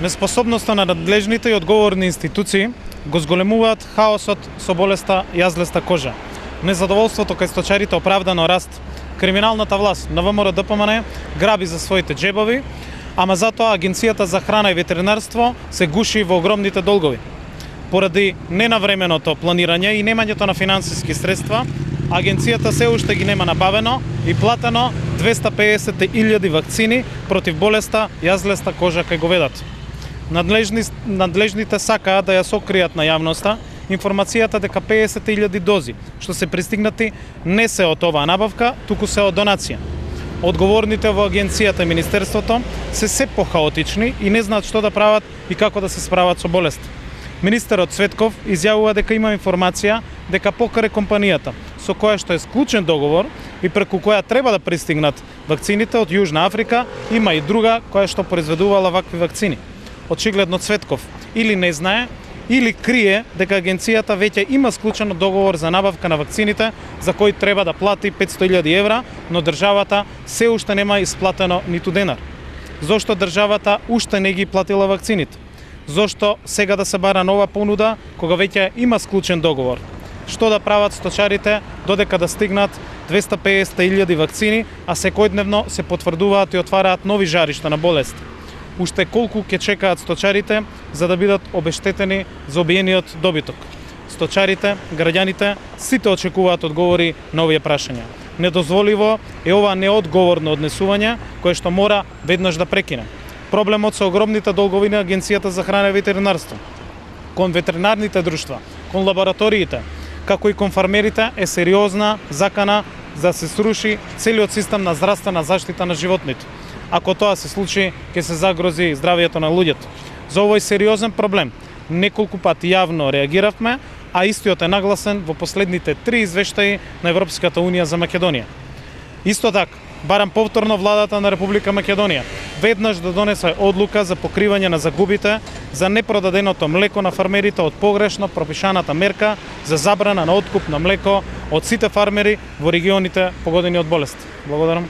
Неспособноста на надлежните и одговорни институции го зголемуваат хаосот со болеста јазлеста кожа. Незадоволството кај сточарите оправдано раст. Криминалната власт на ВМРО ДПМН граби за своите джебови, ама затоа Агенцијата за храна и ветеринарство се гуши во огромните долгови. Поради ненавременото планирање и немањето на финансиски средства, агенцијата се уште ги нема набавено и платено 250.000 вакцини против болеста јазлеста кожа кај говедата. Надлежните сакаат да ја сокријат на јавноста информацијата дека 50.000 дози што се пристигнати не се од оваа набавка, туку се од донација. Одговорните во агенцијата и министерството се похаотични и не знаат што да прават и како да се справат со болест. Министерот Цветков изјавува дека има информација дека покрај компанијата со која што е склучен договор и преку која треба да пристигнат вакцините од Јужна Африка, има и друга која што произведувала вакви вакцини. Очигледно Цветков или не знае, или крие дека агенцијата веќе има склучен договор за набавка на вакцините за кој треба да плати 500.000 евра, но државата се уште нема исплатено ниту денар. Зошто државата уште не ги платила вакцините? Зошто сега да се бара нова понуда кога веќе има склучен договор? Што да прават сточарите додека да стигнат 250.000 вакцини, а секојдневно се потврдуваат и отвараат нови жаришта на болест? Уште колку ќе чекаат сточарите за да бидат обештетени за обиениот добиток? Сточарите, граѓаните, сите очекуваат одговори на овие прашања. Недозволиво е ова неодговорно однесување кое што мора веднаш да прекине. Проблемот со огромните долгови на Агенцијата за храна и ветеринарство, кон ветеринарните друштва, кон лабораториите, како и кон фармерите е сериозна закана за да се сруши целиот систем на здравствена заштита на животните. Ако тоа се случи, ќе се загрози здравието на луѓето. За овој сериозен проблем неколку пати јавно реагиравме, а истиот е нагласен во последните 3 извештаи на Европската унија за Македонија. Исто така, барам повторно владата на Република Македонија веднаш да донесе одлука за покривање на загубите за непродаденото млеко на фармерите од погрешно пропишаната мерка за забрана на откуп на млеко од сите фармери во регионите погодени од болест. Благодарам.